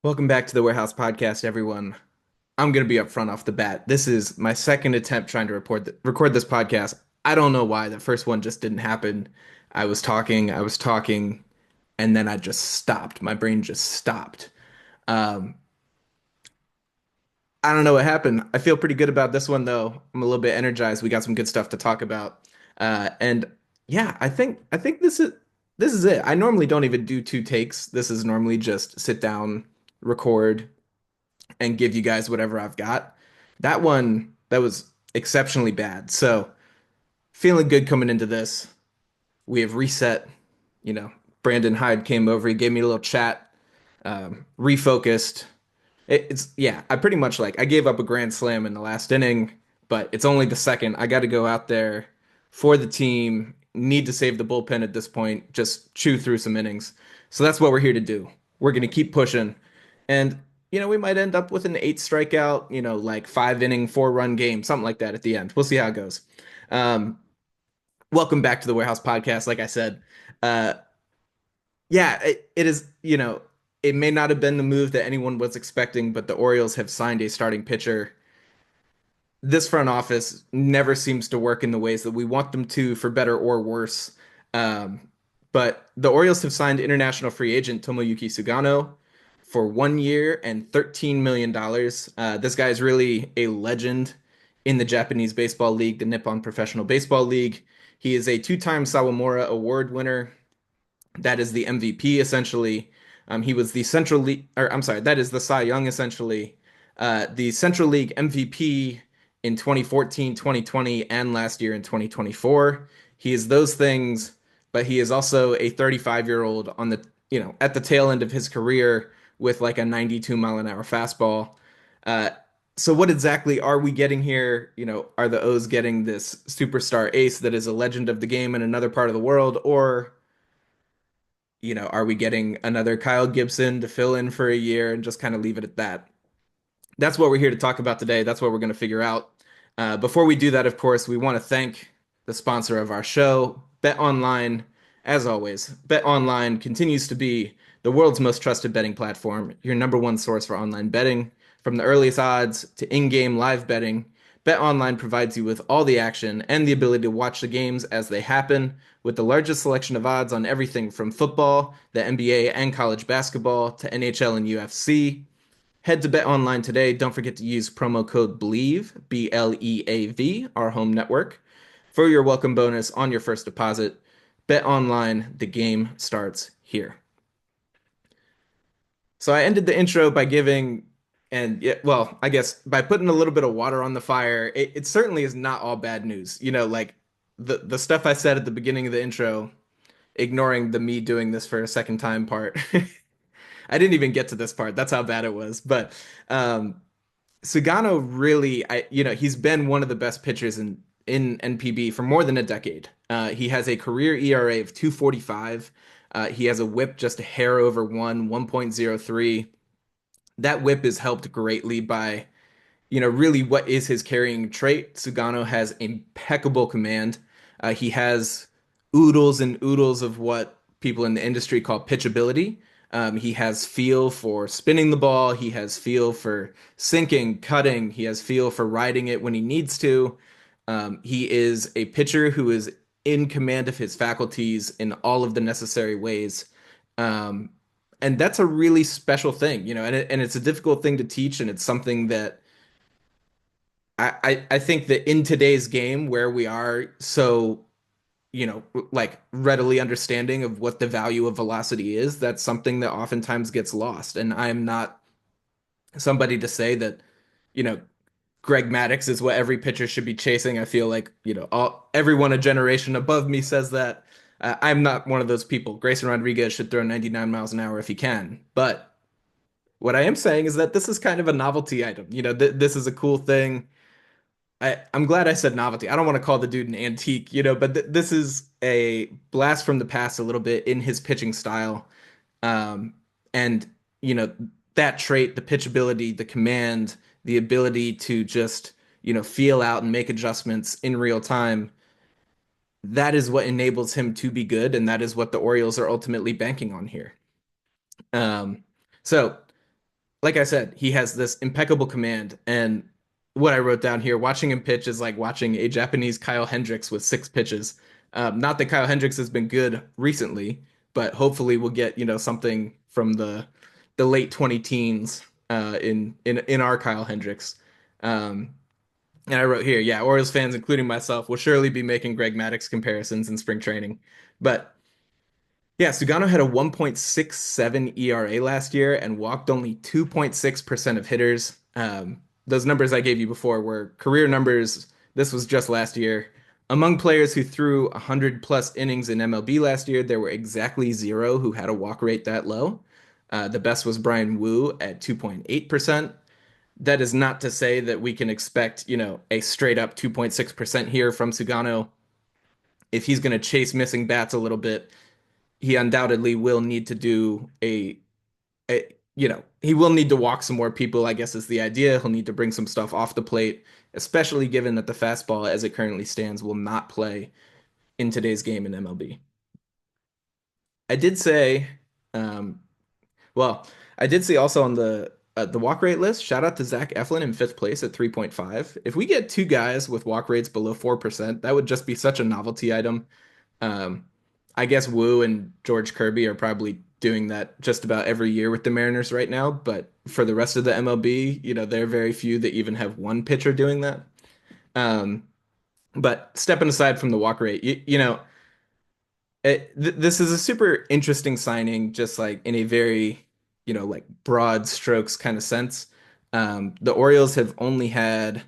Welcome back to the Warehouse Podcast, everyone. I'm going to be upfront off the bat. This is my second attempt trying to record this podcast. I don't know why. The first one just didn't happen. I was talking, and then I just stopped. My brain just stopped. Um, I don't know what happened. I feel pretty good about this one, though. I'm a little bit energized. We got some good stuff to talk about. And yeah, I think this is it. I normally don't even do two takes. This is normally just sit down, record, and give you guys whatever I've got. That one, that was exceptionally bad. So, feeling good coming into this. We have reset. You know, Brandon Hyde came over. He gave me a little chat, refocused. Yeah, I pretty much I gave up a grand slam in the last inning, but it's only the second. I got to go out there for the team. Need to save the bullpen at this point. Just chew through some innings. So that's what we're here to do. We're going to keep pushing. And, we might end up with an eight strikeout, like 5 inning, 4 run game, something like that at the end. We'll see how it goes. Um, Welcome back to the Warehouse Podcast. Like I said, uh, yeah, it is, it may not have been the move that anyone was expecting, but the Orioles have signed a starting pitcher. This front office never seems to work in the ways that we want them to, for better or worse. Um, but the Orioles have signed international free agent Tomoyuki Sugano for 1 year and $13 million. This guy is really a legend in the Japanese Baseball League, the Nippon Professional Baseball League. He is a two-time Sawamura Award winner. That is the MVP essentially. He was the Central League, or I'm sorry, that is the Cy Young essentially. The Central League MVP in 2014, 2020, and last year in 2024. He is those things, but he is also a 35-year-old on the, at the tail end of his career with like a 92 mile an hour fastball. Uh, so what exactly are we getting here? Are the O's getting this superstar ace that is a legend of the game in another part of the world, or are we getting another Kyle Gibson to fill in for a year and just kind of leave it at that? That's what we're here to talk about today. That's what we're going to figure out. Before we do that, of course, we want to thank the sponsor of our show, Bet Online. As always, Bet Online continues to be the world's most trusted betting platform, your number one source for online betting. From the earliest odds to in-game live betting, Bet Online provides you with all the action and the ability to watch the games as they happen, with the largest selection of odds on everything from football, the NBA, and college basketball to NHL and UFC. Head to Bet Online today. Don't forget to use promo code BLEAV, BLEAV, our home network, for your welcome bonus on your first deposit. Bet Online, the game starts here. So I ended the intro by giving, and yeah, well, I guess by putting a little bit of water on the fire. It certainly is not all bad news. Like the stuff I said at the beginning of the intro, ignoring the me doing this for a second time part. I didn't even get to this part. That's how bad it was. But um, Sugan-O really, he's been one of the best pitchers in NPB for more than a decade. He has a career ERA of 2.45. He has a WHIP just a hair over 1.03. That WHIP is helped greatly by, really what is his carrying trait. Sugan-O has impeccable command. He has oodles and oodles of what people in the industry call pitchability. He has feel for spinning the ball. He has feel for sinking, cutting. He has feel for riding it when he needs to. He is a pitcher who is in command of his faculties in all of the necessary ways. Um, and that's a really special thing, and it's a difficult thing to teach, and it's something that I think that in today's game where we are so, like readily understanding of what the value of velocity is, that's something that oftentimes gets lost. And I'm not somebody to say that, you know, Greg Maddux is what every pitcher should be chasing. I feel like, everyone a generation above me says that. I'm not one of those people. Grayson Rodriguez should throw 99 miles an hour if he can. But what I am saying is that this is kind of a novelty item. This is a cool thing. I'm glad I said novelty. I don't want to call the dude an antique, but this is a blast from the past a little bit in his pitching style. Um, and, you know, that trait, the pitchability, the command, the ability to just, feel out and make adjustments in real time, that is what enables him to be good. And that is what the Orioles are ultimately banking on here. Um, so like I said, he has this impeccable command. And what I wrote down here, watching him pitch is like watching a Japanese Kyle Hendricks with 6 pitches. Not that Kyle Hendricks has been good recently, but hopefully we'll get, something from the late 20 teens in our Kyle Hendricks. Um, and I wrote here, yeah, Orioles fans, including myself, will surely be making Greg Maddux comparisons in spring training. But yeah, Sugano had a 1.67 ERA last year and walked only 2.6% of hitters. Those numbers I gave you before were career numbers. This was just last year. Among players who threw 100 plus innings in MLB last year, there were exactly zero who had a walk rate that low. The best was Brian Wu at 2.8%. That is not to say that we can expect, a straight up 2.6% here from Sugano. If he's going to chase missing bats a little bit, he undoubtedly will need to do he will need to walk some more people, I guess is the idea. He'll need to bring some stuff off the plate, especially given that the fastball as it currently stands will not play in today's game in MLB. I did say, um, well, I did see also on the walk rate list, shout out to Zach Eflin in fifth place at 3.5. If we get two guys with walk rates below 4%, that would just be such a novelty item. Um, I guess Wu and George Kirby are probably doing that just about every year with the Mariners right now, but for the rest of the MLB, there are very few that even have one pitcher doing that. Um, but stepping aside from the walk rate, this is a super interesting signing, just like in a very, like broad strokes kind of sense. The Orioles have only had,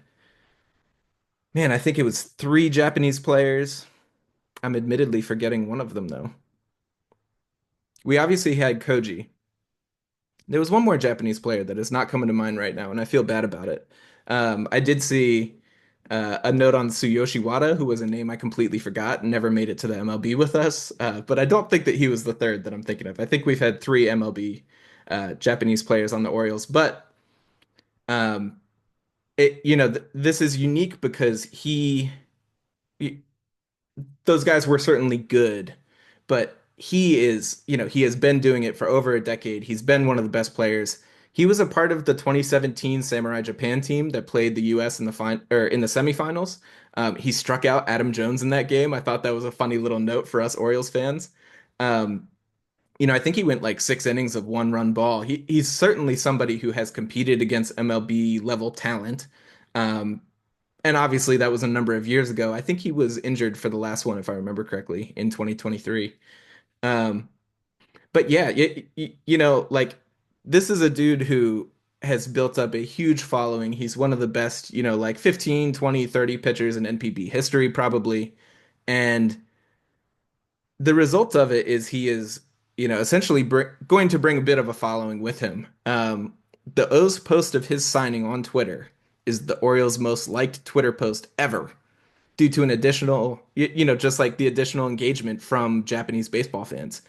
man, I think it was 3 Japanese players. I'm admittedly forgetting one of them though. We obviously had Koji. There was one more Japanese player that is not coming to mind right now, and I feel bad about it. I did see a note on Tsuyoshi Wada, who was a name I completely forgot and never made it to the MLB with us. But I don't think that he was the third that I'm thinking of. I think we've had 3 MLB Japanese players on the Orioles, but um, this is unique because those guys were certainly good, but he has been doing it for over a decade. He's been one of the best players. He was a part of the 2017 Samurai Japan team that played the US in the semifinals. He struck out Adam Jones in that game. I thought that was a funny little note for us Orioles fans. Um, I think he went like 6 innings of 1 run ball. He's certainly somebody who has competed against MLB level talent. Um, and obviously that was a number of years ago. I think he was injured for the last one, if I remember correctly, in 2023. Um, but yeah, like this is a dude who has built up a huge following. He's one of the best, like 15, 20, 30 pitchers in NPB history, probably. And the result of it is he is, essentially going to bring a bit of a following with him. The O's post of his signing on Twitter is the Orioles' most liked Twitter post ever due to an additional, just like the additional engagement from Japanese baseball fans.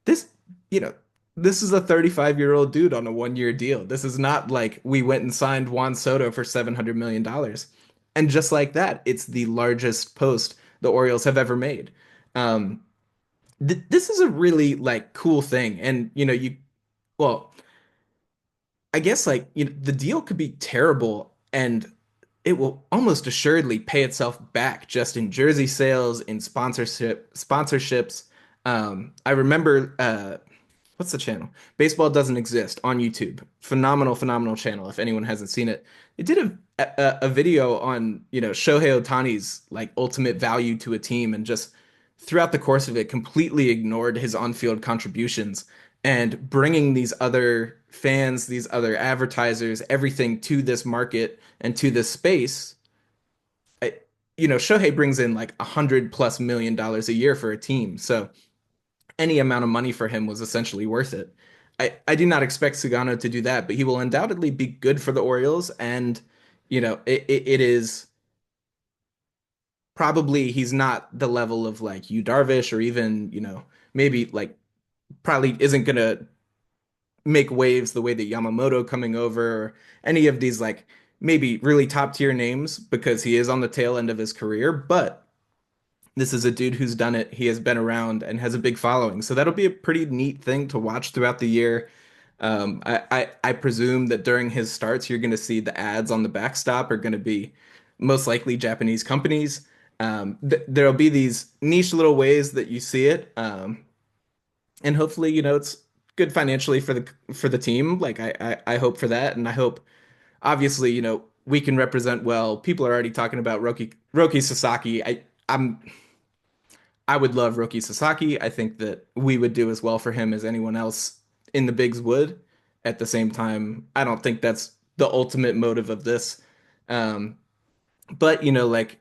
This, you know, this is a 35-year-old dude on a 1 year deal. This is not like we went and signed Juan Soto for $700 million. And just like that, it's the largest post the Orioles have ever made. Um, this is a really like cool thing. And, well, I guess like the deal could be terrible and it will almost assuredly pay itself back just in jersey sales, in sponsorships. I remember what's the channel? Baseball Doesn't Exist on YouTube. Phenomenal, phenomenal channel if anyone hasn't seen it. It did a video on, Shohei Ohtani's like ultimate value to a team and just throughout the course of it completely ignored his on-field contributions and bringing these other fans, these other advertisers, everything to this market and to this space. I, Shohei brings in like $100+ million a year for a team. So any amount of money for him was essentially worth it. I do not expect Sugano to do that, but he will undoubtedly be good for the Orioles. And, it is probably he's not the level of like Yu Darvish or even, maybe like probably isn't going to make waves the way that Yamamoto coming over or any of these like maybe really top tier names because he is on the tail end of his career. But this is a dude who's done it. He has been around and has a big following. So that'll be a pretty neat thing to watch throughout the year. I presume that during his starts, you're going to see the ads on the backstop are going to be most likely Japanese companies. There'll be these niche little ways that you see it, and hopefully, it's good financially for the team. Like I hope for that, and I hope obviously, we can represent well. People are already talking about Roki Sasaki. I would love Roki Sasaki. I think that we would do as well for him as anyone else in the bigs would. At the same time, I don't think that's the ultimate motive of this. Um, but like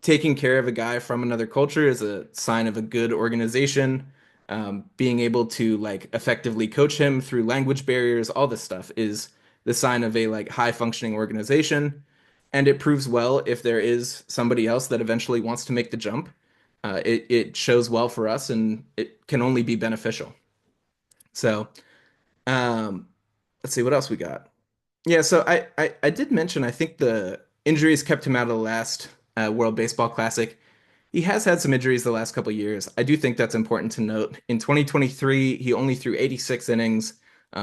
taking care of a guy from another culture is a sign of a good organization. Being able to like effectively coach him through language barriers, all this stuff is the sign of a like high functioning organization. And it proves well if there is somebody else that eventually wants to make the jump. It shows well for us and it can only be beneficial. So, um, let's see what else we got. Yeah, so I did mention I think the injuries kept him out of the last World Baseball Classic. He has had some injuries the last couple of years. I do think that's important to note. In 2023, he only threw 86 innings,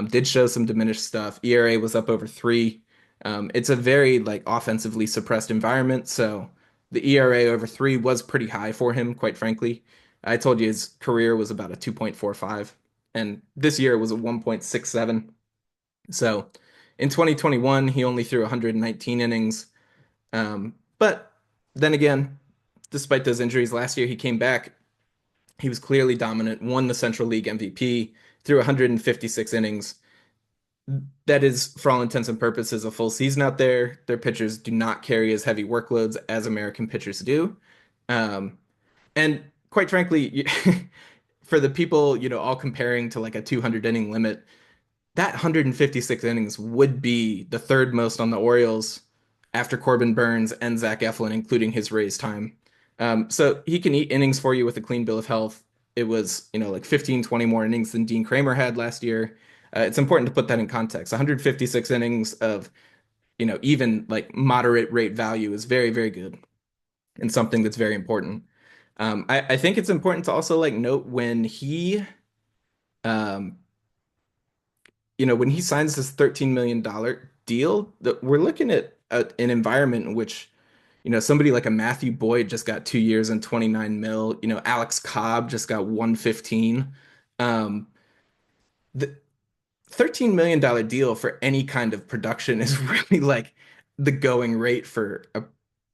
did show some diminished stuff. ERA was up over three. It's a very like offensively suppressed environment, so the ERA over three was pretty high for him, quite frankly. I told you his career was about a 2.45, and this year it was a 1.67. So in 2021, he only threw 119 innings. But then again, despite those injuries last year, he came back. He was clearly dominant, won the Central League MVP, threw 156 innings. That is, for all intents and purposes, a full season out there. Their pitchers do not carry as heavy workloads as American pitchers do. Um, and quite frankly, for the people, all comparing to like a 200 inning limit, that 156 innings would be the third most on the Orioles after Corbin Burns and Zach Eflin, including his Rays time. So he can eat innings for you with a clean bill of health. It was, like 15, 20 more innings than Dean Kramer had last year. It's important to put that in context. 156 innings of, even like moderate rate value is very, very good and something that's very important. I think it's important to also like note um, when he signs this $13 million deal, that we're looking at an environment in which, somebody like a Matthew Boyd just got 2 years and 29 mil. Alex Cobb just got 115. Um, the $13 million deal for any kind of production is really like the going rate for a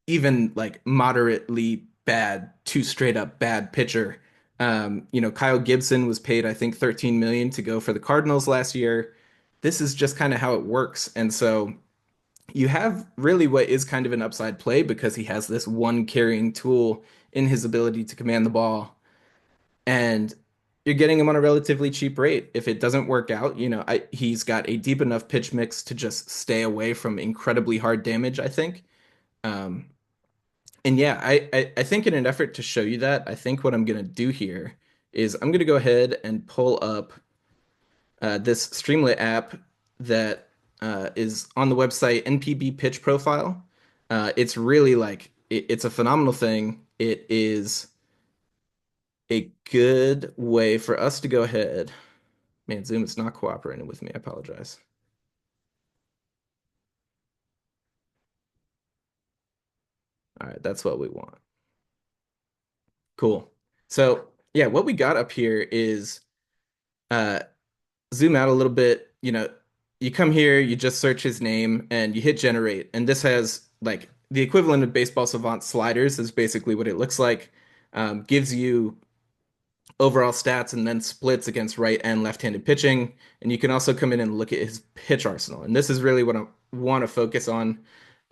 even like moderately bad, two straight up bad pitcher. Kyle Gibson was paid, I think, 13 million to go for the Cardinals last year. This is just kind of how it works. And so you have really what is kind of an upside play because he has this one carrying tool in his ability to command the ball. And you're getting him on a relatively cheap rate. If it doesn't work out, he's got a deep enough pitch mix to just stay away from incredibly hard damage, I think. Um, and yeah, I think in an effort to show you that, I think what I'm going to do here is I'm going to go ahead and pull up this Streamlit app that is on the website NPB Pitch Profile. It's really like it's a phenomenal thing. It is a good way for us to go ahead. Man, Zoom is not cooperating with me. I apologize. All right, that's what we want. Cool. So yeah, what we got up here is uh zoom out a little bit, you come here, you just search his name and you hit generate. And this has like the equivalent of Baseball Savant sliders is basically what it looks like. Gives you overall stats and then splits against right and left-handed pitching. And you can also come in and look at his pitch arsenal. And this is really what I want to focus on.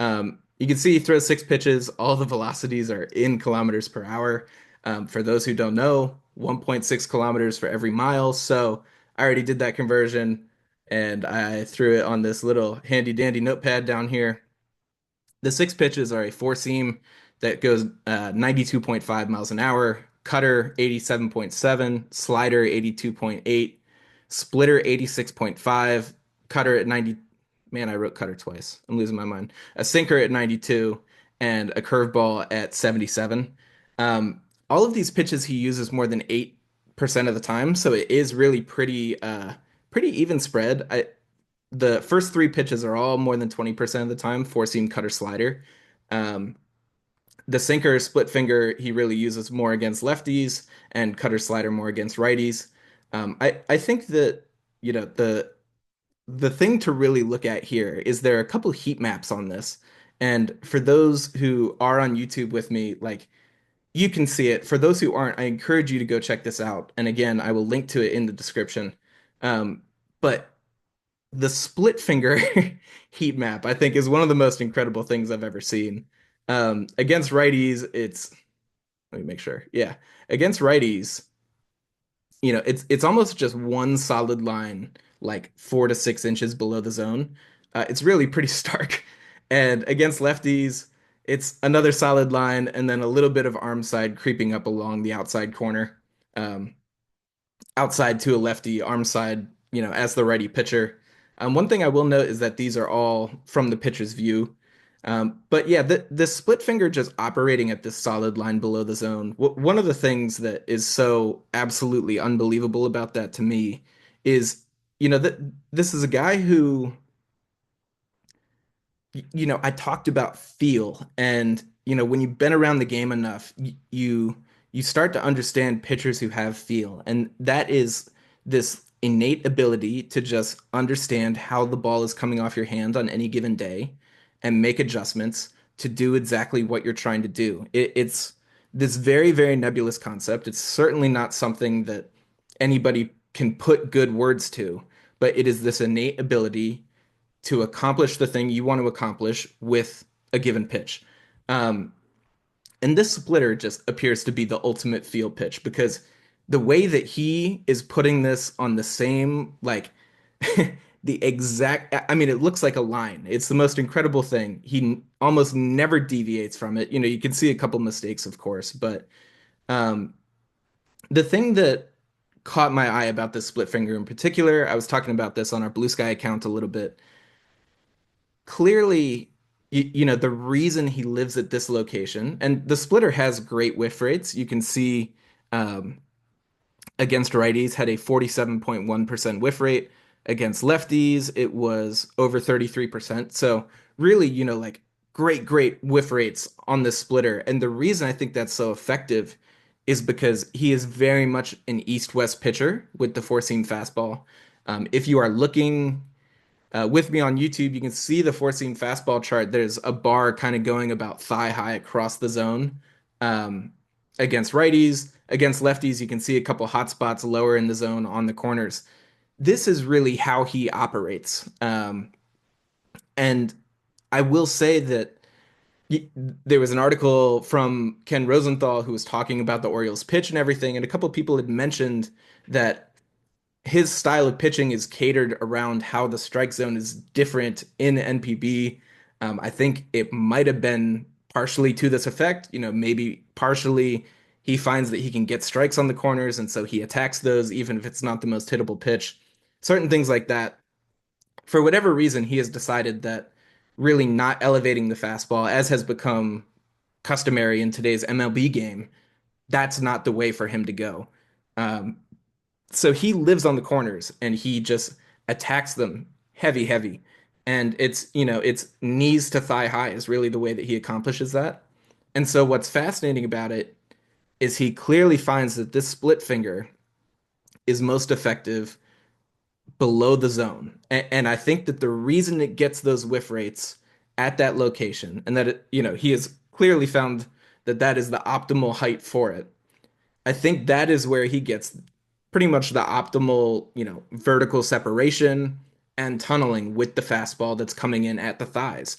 You can see he throws six pitches. All the velocities are in kilometers per hour. For those who don't know, 1.6 kilometers for every mile. So I already did that conversion and I threw it on this little handy dandy notepad down here. The six pitches are a four seam that goes 92.5 miles an hour, cutter 87.7, slider 82.8, splitter 86.5, cutter at 90. Man, I wrote cutter twice. I'm losing my mind. A sinker at 92 and a curveball at 77. All of these pitches he uses more than 8% of the time, so it is really pretty pretty even spread. The first three pitches are all more than 20% of the time, four seam cutter slider. Um, the sinker split finger he really uses more against lefties and cutter slider more against righties. I think that the thing to really look at here is there are a couple heat maps on this. And for those who are on YouTube with me, like you can see it. For those who aren't, I encourage you to go check this out. And again, I will link to it in the description. Um, but the split finger heat map, I think, is one of the most incredible things I've ever seen. Against righties, let me make sure. Yeah. Against righties, it's almost just one solid line, like 4 to 6 inches below the zone. It's really pretty stark. And against lefties, it's another solid line and then a little bit of arm side creeping up along the outside corner. Um, Outside to a lefty, arm side, as the righty pitcher. One thing I will note is that these are all from the pitcher's view. But yeah, the split finger just operating at this solid line below the zone. One of the things that is so absolutely unbelievable about that to me is, that this is a guy who I talked about feel, and when you've been around the game enough, you start to understand pitchers who have feel, and that is this innate ability to just understand how the ball is coming off your hand on any given day and make adjustments to do exactly what you're trying to do. It's this very, very nebulous concept. It's certainly not something that anybody can put good words to, but it is this innate ability to accomplish the thing you want to accomplish with a given pitch. Um, and this splitter just appears to be the ultimate field pitch because the way that he is putting this on the same, like, the exact, I mean, it looks like a line. It's the most incredible thing. Almost never deviates from it. You can see a couple mistakes, of course, but um, the thing that caught my eye about this split finger in particular, I was talking about this on our Blue Sky account a little bit. Clearly, the reason he lives at this location, and the splitter has great whiff rates. You can see um, against righties had a 47.1% whiff rate. Against lefties, it was over 33%. So really, like great, great whiff rates on this splitter. And the reason I think that's so effective is because he is very much an east-west pitcher with the four-seam fastball. If you are looking with me on YouTube, you can see the four seam fastball chart. There's a bar kind of going about thigh high across the zone um, against righties. Against lefties, you can see a couple hot spots lower in the zone on the corners. This is really how he operates. And I will say that there was an article from Ken Rosenthal who was talking about the Orioles pitch and everything, and a couple people had mentioned that his style of pitching is catered around how the strike zone is different in NPB. I think it might have been partially to this effect. Maybe partially he finds that he can get strikes on the corners, and so he attacks those, even if it's not the most hittable pitch. Certain things like that. For whatever reason, he has decided that really not elevating the fastball, as has become customary in today's MLB game, that's not the way for him to go. Um, so he lives on the corners and he just attacks them heavy, heavy. And it's knees to thigh high is really the way that he accomplishes that. And so what's fascinating about it is he clearly finds that this split finger is most effective below the zone. And I think that the reason it gets those whiff rates at that location and that he has clearly found that that is the optimal height for it. I think that is where he gets pretty much the optimal, vertical separation and tunneling with the fastball that's coming in at the thighs.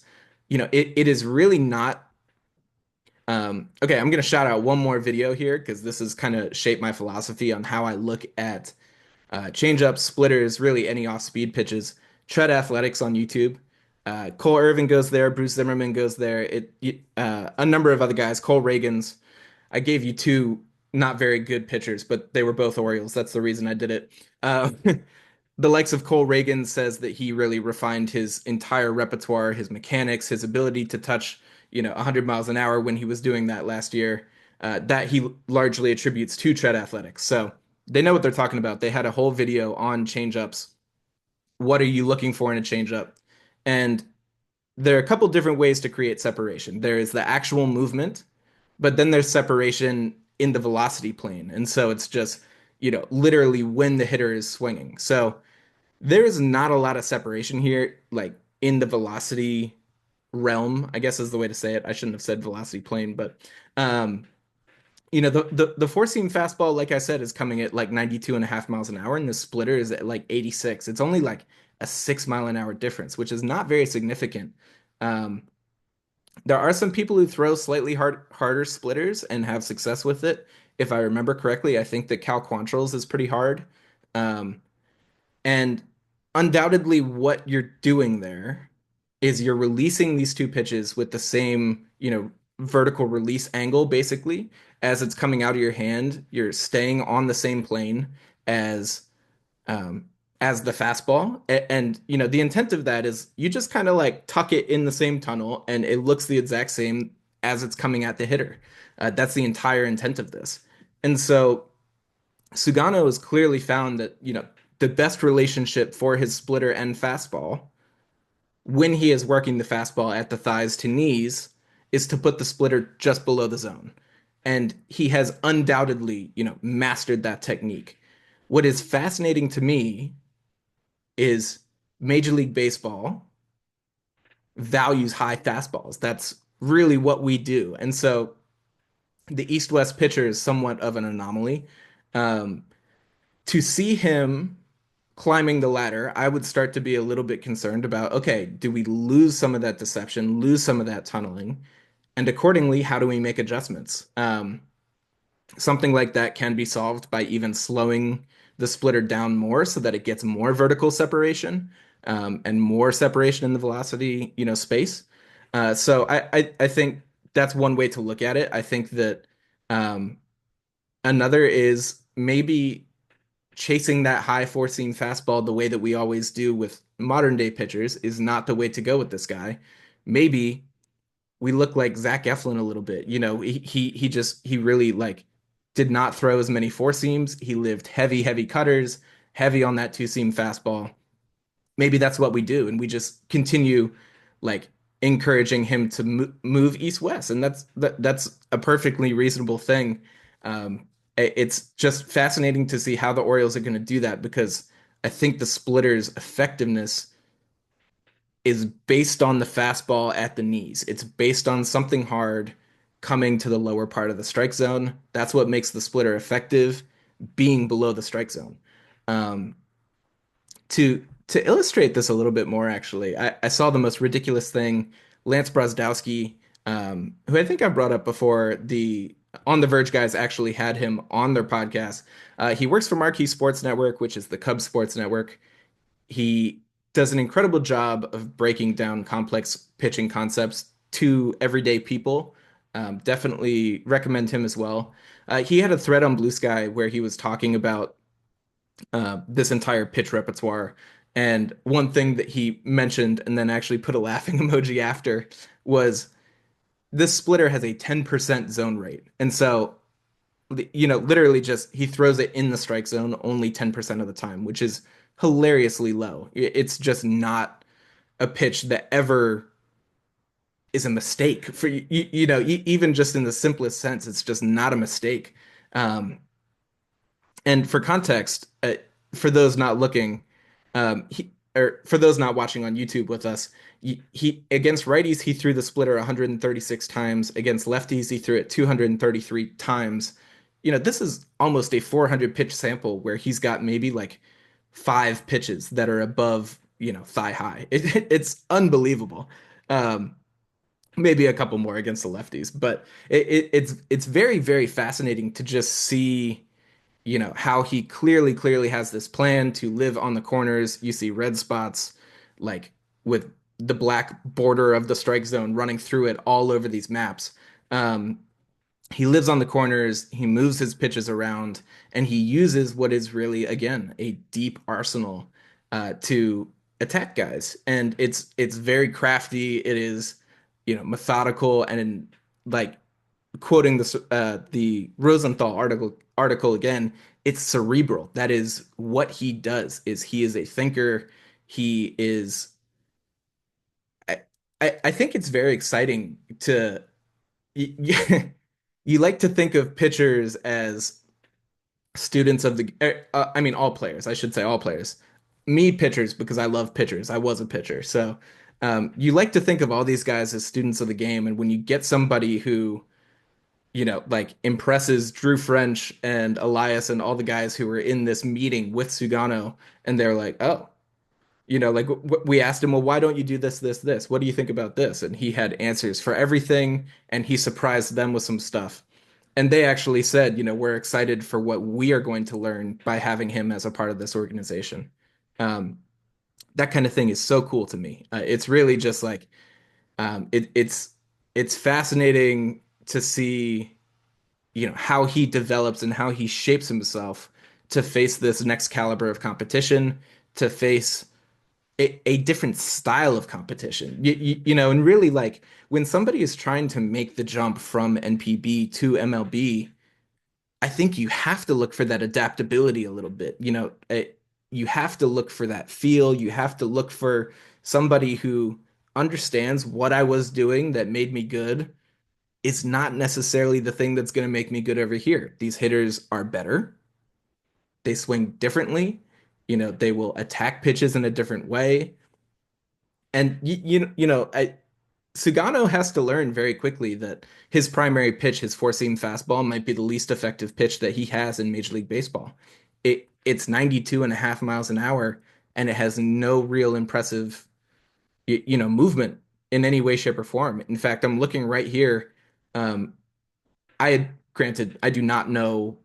It is really not. Okay, I'm going to shout out one more video here because this has kind of shaped my philosophy on how I look at changeups, splitters, really any off-speed pitches. Tread Athletics on YouTube. Cole Irvin goes there. Bruce Zimmerman goes there. A number of other guys. Cole Reagans. I gave you two not very good pitchers, but they were both Orioles. That's the reason I did it. The likes of Cole Reagan says that he really refined his entire repertoire, his mechanics, his ability to touch, 100 miles an hour when he was doing that last year. That he largely attributes to Tread Athletics. So they know what they're talking about. They had a whole video on changeups what are you looking for in a changeup? And there are a couple different ways to create separation. There is the actual movement, but then there's separation in the velocity plane. And so it's just, literally when the hitter is swinging. So there is not a lot of separation here, like in the velocity realm, I guess is the way to say it. I shouldn't have said velocity plane, but um, the four seam fastball, like I said, is coming at like 92.5 miles an hour, and the splitter is at like 86. It's only like a 6 mile an hour difference, which is not very significant. Um, there are some people who throw slightly harder splitters and have success with it. If I remember correctly, I think that Cal Quantrill's is pretty hard. Um, and undoubtedly, what you're doing there is you're releasing these two pitches with the same, vertical release angle, basically, as it's coming out of your hand. You're staying on the same plane as um, as the fastball. And, the intent of that is you just kind of like tuck it in the same tunnel and it looks the exact same as it's coming at the hitter. That's the entire intent of this. And so Sugano has clearly found that, the best relationship for his splitter and fastball when he is working the fastball at the thighs to knees is to put the splitter just below the zone. And he has undoubtedly, mastered that technique. What is fascinating to me is Major League Baseball values high fastballs. That's really what we do. And so the East-West pitcher is somewhat of an anomaly. Um, to see him climbing the ladder, I would start to be a little bit concerned about, okay, do we lose some of that deception, lose some of that tunneling? And accordingly, how do we make adjustments? Something like that can be solved by even slowing the splitter down more so that it gets more vertical separation and more separation in the velocity, space. So I think that's one way to look at it. I think that um, another is maybe chasing that high four seam fastball the way that we always do with modern day pitchers is not the way to go with this guy. Maybe we look like Zach Eflin a little bit. He really like did not throw as many four seams. He lived heavy cutters, heavy on that two seam fastball. Maybe that's what we do, and we just continue like encouraging him to move east west, and that's a perfectly reasonable thing. It's just fascinating to see how the Orioles are going to do that because I think the splitter's effectiveness is based on the fastball at the knees. It's based on something hard coming to the lower part of the strike zone. That's what makes the splitter effective, being below the strike zone. Um, to illustrate this a little bit more, actually, I saw the most ridiculous thing. Lance Brozdowski, who I think I brought up before, the On the Verge guys actually had him on their podcast. He works for Marquee Sports Network, which is the Cubs Sports Network. He does an incredible job of breaking down complex pitching concepts to everyday people. Definitely recommend him as well. He had a thread on Blue Sky where he was talking about this entire pitch repertoire. And one thing that he mentioned and then actually put a laughing emoji after was this splitter has a 10% zone rate. And so, literally just he throws it in the strike zone only 10% of the time, which is hilariously low. It's just not a pitch that ever is a mistake for even just in the simplest sense, it's just not a mistake. Um, and for context, for those not looking, or for those not watching on YouTube with us, he against righties he threw the splitter 136 times. Against lefties he threw it 233 times. This is almost a 400 pitch sample where he's got maybe like five pitches that are above thigh high. It's unbelievable. Um, Maybe a couple more against the lefties, but it's very fascinating to just see how he clearly has this plan to live on the corners. You see red spots like with the black border of the strike zone running through it all over these maps. Um, he lives on the corners, he moves his pitches around, and he uses what is really, again, a deep arsenal to attack guys. And it's very crafty. It is, methodical and like quoting the Rosenthal article again, it's cerebral. That is what he does. Is he is a thinker. He is I, I think it's very exciting to you, you like to think of pitchers as students of I mean all players, I should say all players. Me pitchers because I love pitchers. I was a pitcher. So you like to think of all these guys as students of the game, and when you get somebody who, like impresses Drew French and Elias and all the guys who were in this meeting with Sugano, and they're like, "Oh, like we asked him, well, why don't you do this, this, this? What do you think about this?" And he had answers for everything, and he surprised them with some stuff. And they actually said, we're excited for what we are going to learn by having him as a part of this organization. Um, that kind of thing is so cool to me. It's really just like it's fascinating to see, how he develops and how he shapes himself to face this next caliber of competition, to face a different style of competition. And really like when somebody is trying to make the jump from NPB to MLB, I think you have to look for that adaptability a little bit. You have to look for that feel. You have to look for somebody who understands what I was doing that made me good is not necessarily the thing that's going to make me good over here. These hitters are better. They swing differently. They will attack pitches in a different way. And Sugano has to learn very quickly that his primary pitch, his four-seam fastball, might be the least effective pitch that he has in Major League Baseball. It's 92 and a half miles an hour, and it has no real impressive, movement in any way, shape, or form. In fact, I'm looking right here. Um, granted, I do not know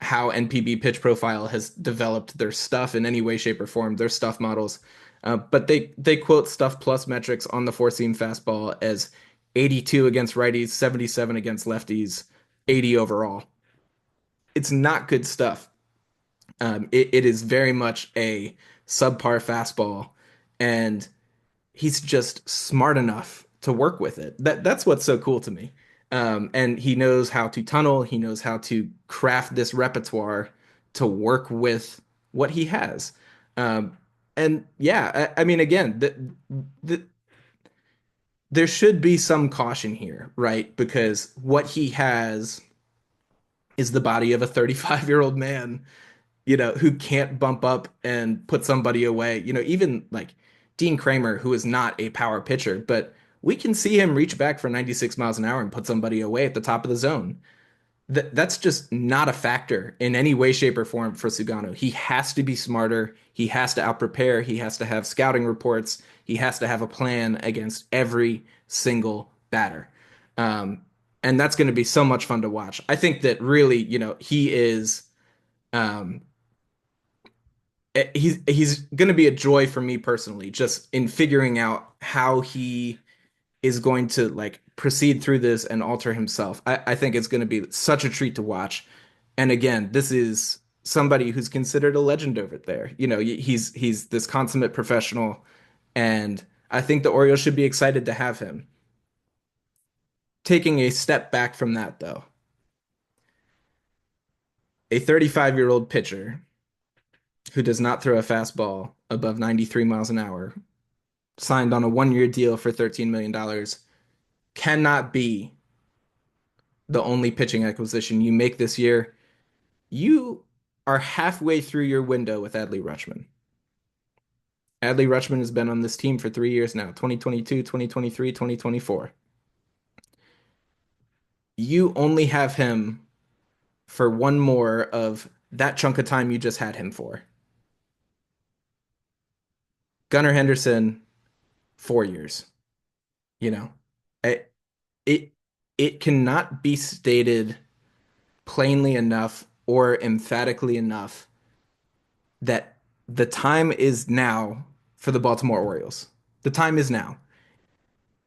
how NPB Pitch Profile has developed their stuff in any way, shape, or form, their stuff models. But they quote stuff plus metrics on the four seam fastball as 82 against righties, 77 against lefties, 80 overall. It's not good stuff. It is very much a subpar fastball, and he's just smart enough to work with it. That's what's so cool to me. And he knows how to tunnel. He knows how to craft this repertoire to work with what he has. Um, and yeah, I mean, again, there should be some caution here, right? Because what he has is the body of a 35-year-old man, who can't bump up and put somebody away. Even like Dean Kramer, who is not a power pitcher, but we can see him reach back for 96 miles an hour and put somebody away at the top of the zone. That's just not a factor in any way, shape, or form for Sugano. He has to be smarter. He has to outprepare. He has to have scouting reports. He has to have a plan against every single batter. Um, and that's going to be so much fun to watch. I think that really, he is um, he's going to be a joy for me personally, just in figuring out how he is going to like proceed through this and alter himself. I think it's going to be such a treat to watch. And again, this is somebody who's considered a legend over there. He's this consummate professional, and I think the Orioles should be excited to have him. Taking a step back from that, though, a 35-year-old pitcher who does not throw a fastball above 93 miles an hour, signed on a 1 year deal for $13 million, cannot be the only pitching acquisition you make this year. You are halfway through your window with Adley Rutschman. Adley Rutschman has been on this team for 3 years now, 2022, 2023, 2024. You only have him for one more of that chunk of time you just had him for. Gunnar Henderson, 4 years. You know, it, it, it cannot be stated plainly enough or emphatically enough that the time is now for the Baltimore Orioles. The time is now.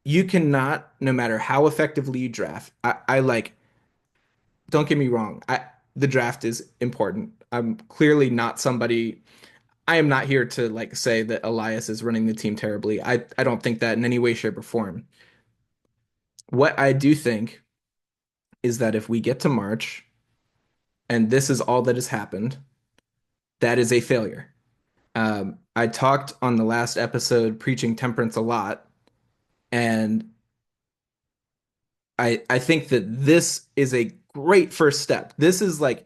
You cannot, no matter how effectively you draft, I like, don't get me wrong, the draft is important. I'm clearly not somebody, I am not here to like say that Elias is running the team terribly. I don't think that in any way, shape, or form. What I do think is that if we get to March and this is all that has happened, that is a failure. I talked on the last episode preaching temperance a lot, and I think that this is a great first step. This is like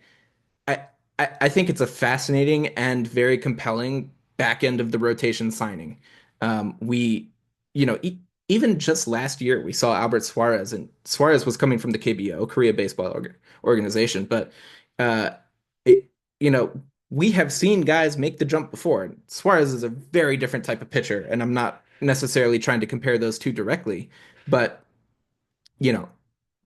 I, I think it's a fascinating and very compelling back end of the rotation signing. We, you know, even just last year, we saw Albert Suarez, and Suarez was coming from the KBO, Korea Baseball Organization, but uh, it, you know, we have seen guys make the jump before. Suarez is a very different type of pitcher, and I'm not necessarily trying to compare those two directly, but you know,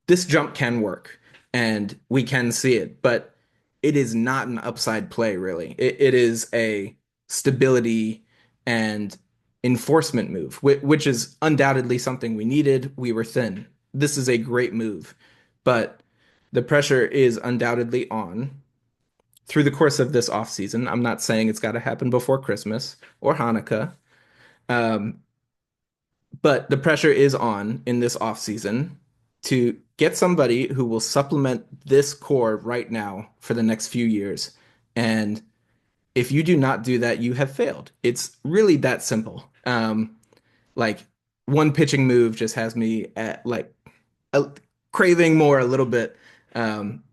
this jump can work and we can see it, but it is not an upside play, really. It is a stability and enforcement move, which is undoubtedly something we needed. We were thin. This is a great move, but the pressure is undoubtedly on through the course of this offseason. I'm not saying it's got to happen before Christmas or Hanukkah, um, but the pressure is on in this offseason to get somebody who will supplement this core right now for the next few years. And if you do not do that, you have failed. It's really that simple. Like one pitching move just has me at like a, craving more a little bit,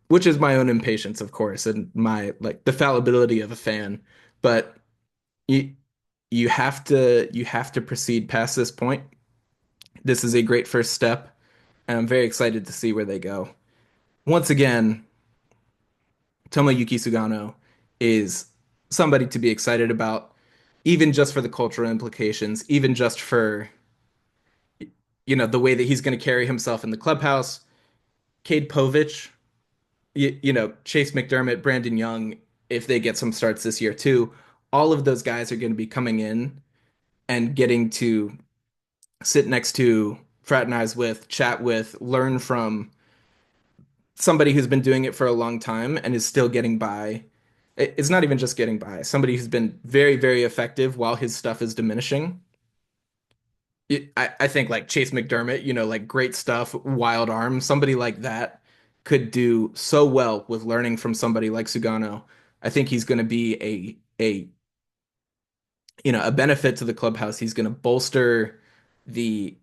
which is my own impatience, of course, and my like the fallibility of a fan. But you you have to proceed past this point. This is a great first step, and I'm very excited to see where they go. Once again, Tomoyuki Sugano is somebody to be excited about, even just for the cultural implications, even just for, the way that he's going to carry himself in the clubhouse. Cade Povich, Chase McDermott, Brandon Young, if they get some starts this year too, all of those guys are going to be coming in and getting to sit next to, fraternize with, chat with, learn from somebody who's been doing it for a long time and is still getting by. It's not even just getting by. Somebody who's been very, very effective while his stuff is diminishing. I think like Chase McDermott, like great stuff, wild arm, somebody like that could do so well with learning from somebody like Sugano. I think he's going to be a benefit to the clubhouse. He's going to bolster the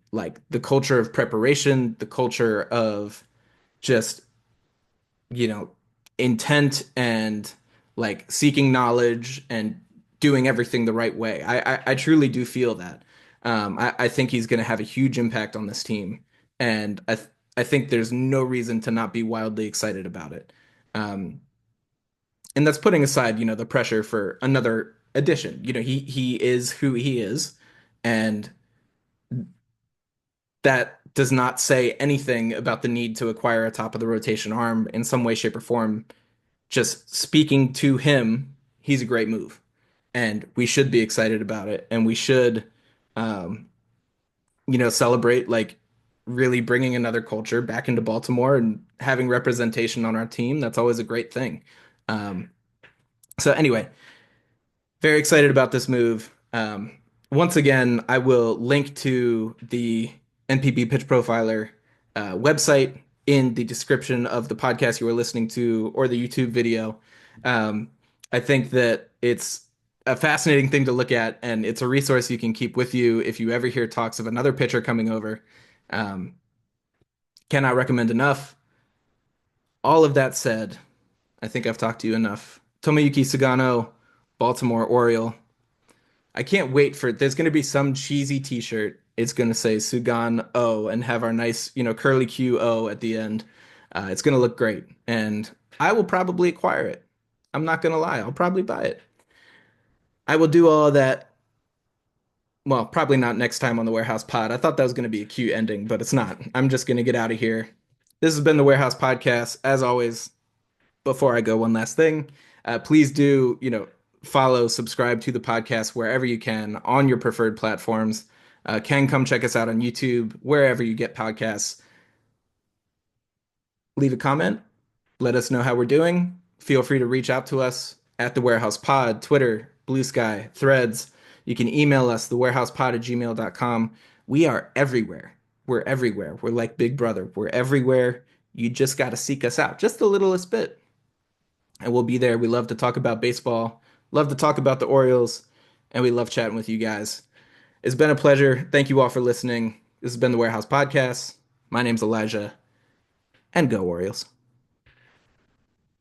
culture of preparation, the culture of just you know, intent and like seeking knowledge and doing everything the right way. I truly do feel that. I think he's going to have a huge impact on this team, and I think there's no reason to not be wildly excited about it. Um, and that's putting aside, the pressure for another addition. He is who he is, and that does not say anything about the need to acquire a top of the rotation arm in some way, shape, or form. Just speaking to him, he's a great move, and we should be excited about it, and we should, um, celebrate like really bringing another culture back into Baltimore and having representation on our team. That's always a great thing. Um, so anyway, very excited about this move. Once again, I will link to the NPB Pitch Profiler website in the description of the podcast you are listening to or the YouTube video. Um, I think that it's a fascinating thing to look at, and it's a resource you can keep with you if you ever hear talks of another pitcher coming over. Um, Cannot recommend enough. All of that said, I think I've talked to you enough. Tomoyuki Sugano, Baltimore Oriole. I can't wait for there's going to be some cheesy t-shirt. It's going to say Sugan-O and have our nice, curly Q O at the end. It's going to look great. And I will probably acquire it. I'm not going to lie. I'll probably buy it. I will do all of that. Well, probably not next time on the Warehouse Pod. I thought that was going to be a cute ending, but it's not. I'm just going to get out of here. This has been the Warehouse Podcast. As always, before I go, one last thing. Please do, follow, subscribe to the podcast wherever you can on your preferred platforms. Can come check us out on YouTube, wherever you get podcasts. Leave a comment. Let us know how we're doing. Feel free to reach out to us at the Warehouse Pod, Twitter, Blue Sky, Threads. You can email us, thewarehousepod@gmail.com. We are everywhere. We're everywhere. We're like Big Brother. We're everywhere. You just got to seek us out just the littlest bit, and we'll be there. We love to talk about baseball, love to talk about the Orioles, and we love chatting with you guys. It's been a pleasure. Thank you all for listening. This has been the Warehouse Podcast. My name's Elijah, and go Orioles.